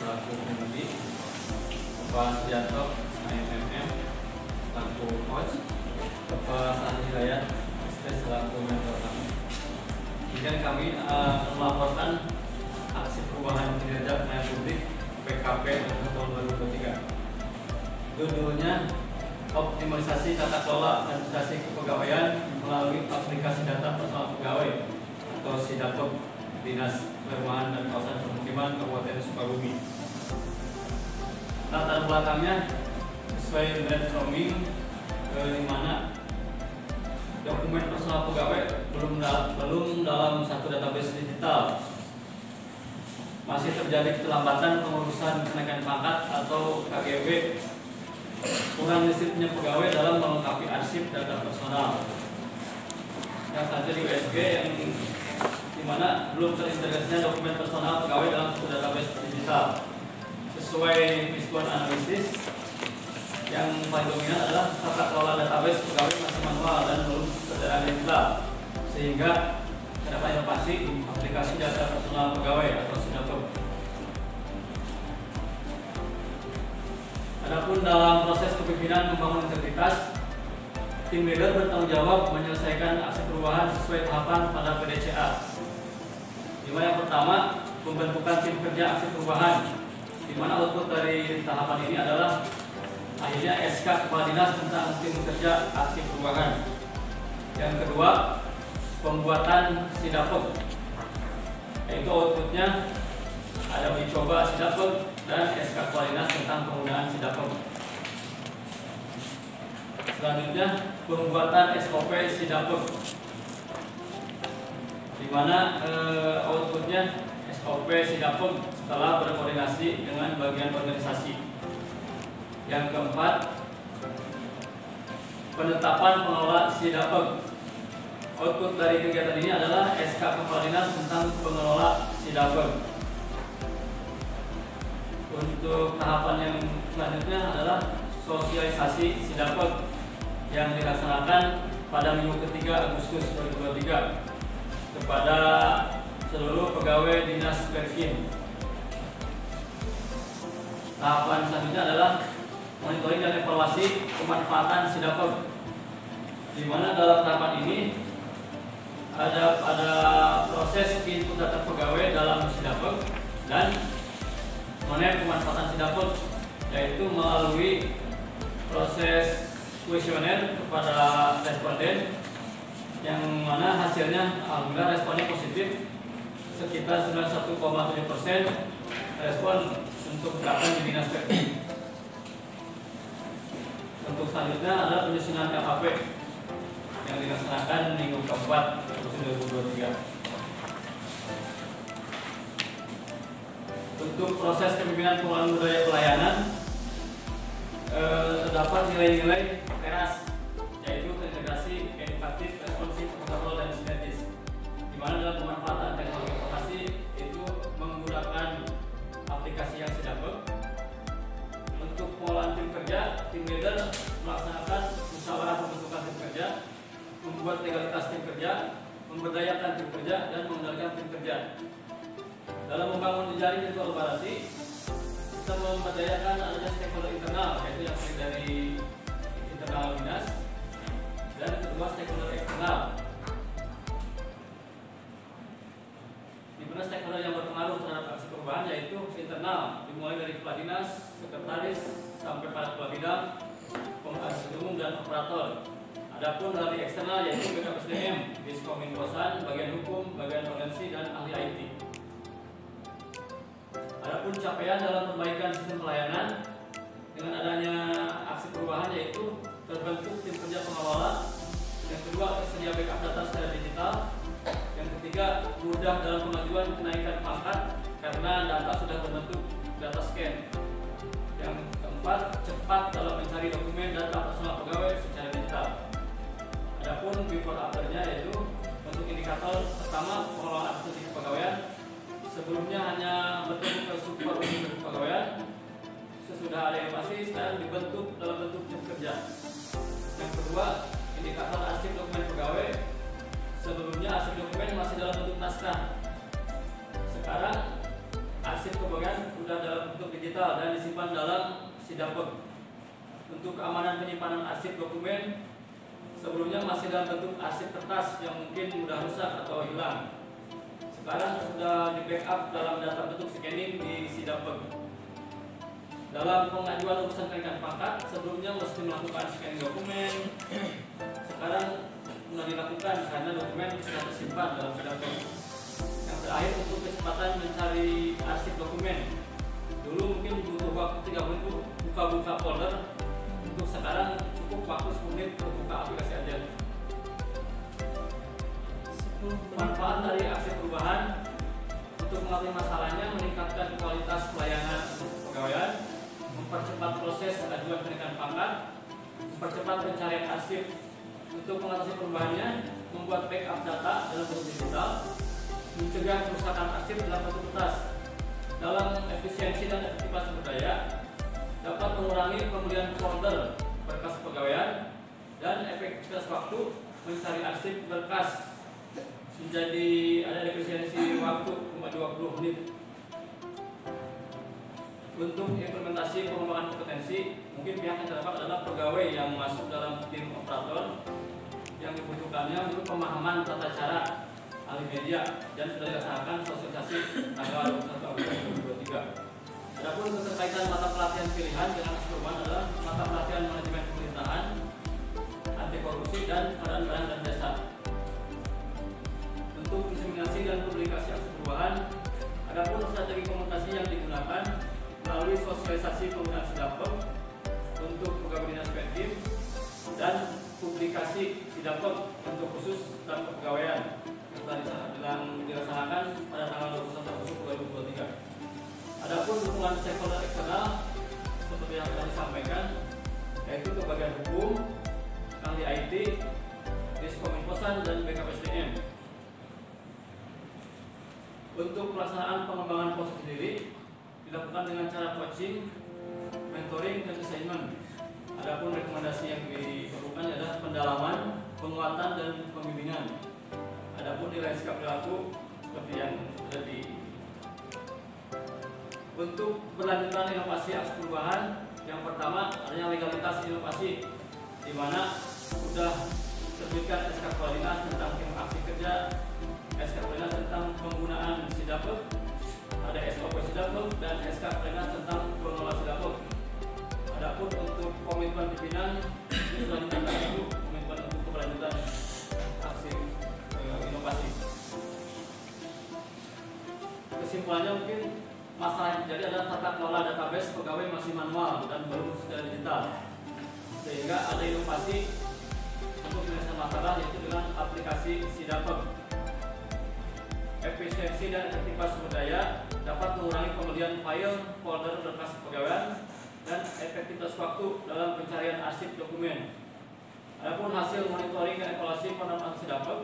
selaku pengemudi, Bapak Sudianto SIMM selaku coach, Bapak Sandi Hidayat selaku mentor kami. Kemudian kami melaporkan aksi perubahan kinerja pelayanan publik PKP untuk tahun 2023. Judulnya optimalisasi tata kelola administrasi kepegawaian melalui aplikasi data personal pegawai atau SIDAPEG Dinas Perumahan dan Kawasan Permukiman Kabupaten Sukabumi. Latar belakangnya sesuai brainstorming di mana dokumen personal pegawai belum dalam satu database digital. Masih terjadi keterlambatan pengurusan kenaikan pangkat atau KGB, kurang disiplinnya pegawai dalam melengkapi arsip data personal. Yang selanjutnya di USG yang dimana belum terintegrasinya dokumen personal pegawai dalam satu database digital. Sesuai visual analisis, yang paling dominan adalah tata kelola database pegawai masih manual dan belum secara digital, sehingga terdapat inovasi aplikasi data personal pegawai atau SIDAPEG. Adapun dalam proses kepemimpinan membangun integritas, tim leader bertanggung jawab menyelesaikan aksi perubahan sesuai tahapan pada PDCA. Di mana yang pertama, pembentukan tim kerja aksi perubahan, di mana output dari tahapan ini adalah akhirnya SK Kepala Dinas tentang tim kerja aksi perubahan. Yang kedua, pembuatan SIDAPEG, yaitu outputnya ada uji coba SIDAPEG dan SK Kepala Dinas tentang penggunaan SIDAPEG. Selanjutnya, pembuatan SOP SIDAPEG, di mana outputnya SOP SIDAPEG setelah berkoordinasi dengan bagian organisasi. Yang keempat, penetapan pengelola SIDAPEG. Output dari kegiatan ini adalah SK Kepala Dinas tentang pengelola SIDAPEG. Untuk tahapan yang selanjutnya adalah sosialisasi SIDAPEG yang dilaksanakan pada minggu ketiga Agustus 2023 kepada seluruh pegawai Dinas Perkin. Tahapan selanjutnya adalah monitoring dan evaluasi pemanfaatan SIDAPEG, di mana dalam tahapan ini ada proses input data pegawai dalam SIDAPEG dan mengenai pemanfaatan SIDAPEG, yaitu melalui proses kuesioner kepada responden, yang mana hasilnya alhamdulillah responnya positif, sekitar 91,7% respon untuk gerakan di Dinas Perkin. Untuk selanjutnya adalah penyusunan KKP yang dilaksanakan minggu keempat 2023. Untuk proses kepemimpinan pengelolaan budaya pelayanan, terdapat nilai-nilai teras, yaitu integrasi, edukatif, responsif, kontrol, dan sinergis. Di mana dalam pemanfaatan teknologi informasi itu menggunakan aplikasi yang SIDAPEG. Untuk pengolahan tim kerja, tim leader melaksanakan musyawarah pembentukan tim kerja, membuat legalitas tim kerja, memberdayakan tim kerja, dan mengendalikan tim kerja. Dalam membangun jejaring dan kolaborasi, kita memberdayakan adanya stakeholder internal, yaitu yang terdiri dari internal dinas, dan kedua stakeholder eksternal. Di mana stakeholder yang berpengaruh terhadap aksi perubahan yaitu internal, dimulai dari kepala dinas, sekretaris, sampai pada kepala bidang, pengasas umum, dan operator. Adapun dari eksternal yaitu BKPSDM, Diskominfosan, bagian hukum, bagian forensik, dan ahli IT. Adapun capaian dalam perbaikan sistem pelayanan dengan adanya aksi perubahan yaitu terbentuk tim kerja pengelola, yang kedua tersedia backup data secara digital, yang ketiga mudah dalam pengajuan kenaikan pangkat karena data sudah berbentuk data scan, yang keempat cepat dalam mencari dokumen data personal pegawai secara digital. Adapun before afternya yaitu untuk indikator pertama pengelolaan administrasi kepegawaian, sebelumnya hanya bertemu ke supervisi kepegawaian, sesudah ada inovasi sekarang dibentuk dalam bentuk tim kerja. Yang kedua, indikator arsip dokumen pegawai, sebelumnya arsip dokumen masih dalam bentuk naskah, sekarang arsip kepegawaian digital dan disimpan dalam SIDAPEG. Untuk keamanan penyimpanan arsip dokumen, sebelumnya masih dalam bentuk arsip kertas yang mungkin mudah rusak atau hilang. Sekarang sudah di backup dalam data bentuk scanning di SIDAPEG. Dalam pengajuan urusan kenaikan pangkat, sebelumnya mesti melakukan scanning dokumen. Sekarang sudah dilakukan karena dokumen sudah tersimpan dalam SIDAPEG. Yang terakhir, untuk kecepatan mencari arsip dokumen. Dulu mungkin butuh waktu 3 menit buka-buka folder. Untuk sekarang cukup waktu 10 menit untuk buka aplikasi aja. Manfaat dari arsip perubahan untuk mengatasi masalahnya: meningkatkan kualitas pelayanan kepegawaian, mempercepat proses ajuan kenaikan pangkat, mempercepat pencarian arsip. Untuk mengatasi perubahannya, membuat backup data dalam bentuk digital, mencegah kerusakan arsip dalam bentuk kertas. Dalam efisiensi dan efektivitas sumber daya, dapat mengurangi pembelian folder berkas kepegawaian dan efektivitas waktu mencari arsip berkas menjadi ada efisiensi waktu 20 menit. Untuk implementasi pengembangan kompetensi, mungkin pihak yang terdapat adalah pegawai yang masuk dalam tim operator yang dibutuhkannya untuk pemahaman tata cara alih media dan sudah dilaksanakan sosialisasi tanggal 21 Agustus 2023. Adapun keterkaitan mata pelatihan pilihan dengan aspek perubahan adalah mata pelatihan manajemen pemerintahan, anti korupsi, dan pengadaan barang dan jasa. Untuk diseminasi dan publikasi aspek perubahan, adapun strategi komunikasi yang digunakan melalui sosialisasi penggunaan SIDAPEG untuk pegawai dinas Perkim dan publikasi SIDAPEG untuk khusus dan kepegawaian yang dilaksanakan pada tanggal 21 Agustus 2023. Adapun dukungan stakeholder eksternal seperti yang tadi disampaikan, yaitu ke bagian hukum, ahli IT, Diskominfosan, dan BKPSDM. Untuk pelaksanaan pengembangan proses sendiri dilakukan dengan cara coaching, mentoring, dan assignment. Adapun rekomendasi yang diperlukan adalah pendalaman, penguatan, dan pembimbingan. Adapun nilai sikap perilaku seperti yang sudah di. Untuk berlanjutan inovasi aksi perubahan, yang pertama adanya legalitas inovasi, di mana sudah terbitkan SK Kepala Dinas tentang tim aksi kerja, SK Kepala Dinas tentang penggunaan SIDAPEG, ada SOP SIDAPEG, dan SK Kepala Dinas tentang pengelola SIDAPEG. Adapun untuk komitmen pimpinan, sudah dinyatakan itu komitmen untuk keberlanjutan aksi inovasi. Kesimpulannya mungkin masalah yang terjadi adalah tata kelola database pegawai masih manual dan belum secara digital, sehingga ada inovasi untuk menyelesaikan masalah, yaitu dengan aplikasi SIDAPEG. Efisiensi dan efektivitas sumber daya dapat mengurangi pembelian file, folder berkas kepegawaian, dan efektivitas waktu dalam pencarian arsip dokumen. Adapun hasil monitoring dan evaluasi penerapan SIDAPEG,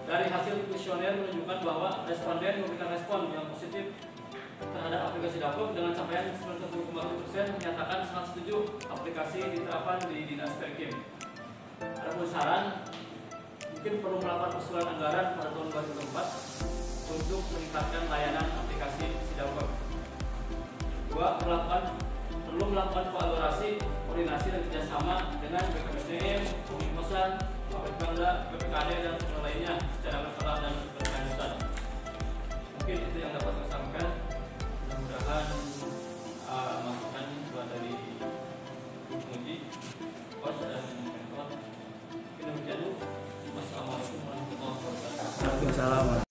dari hasil kuesioner menunjukkan bahwa responden memberikan respon yang positif terhadap aplikasi SIDAPEG dengan capaian 90,1% menyatakan sangat setuju aplikasi diterapkan di Dinas Perkim. Adapun saran, mungkin perlu melakukan usulan anggaran pada tahun 2024 untuk meningkatkan layanan aplikasi SIDAPEG. 2. Perlu melakukan kolaborasi, koordinasi, dan kerjasama dengan BKPSDM, Kominfosan, Bapeda, BPKD, dan sumber lainnya secara berkala dan berkelanjutan. Mungkin itu yang dapat saya sampaikan. Mudah-mudahan masukan buat dari Muji, Kos, dan Mentor. Mungkin demikian dulu. Wassalamualaikum warahmatullahi wabarakatuh. Waalaikumsalam.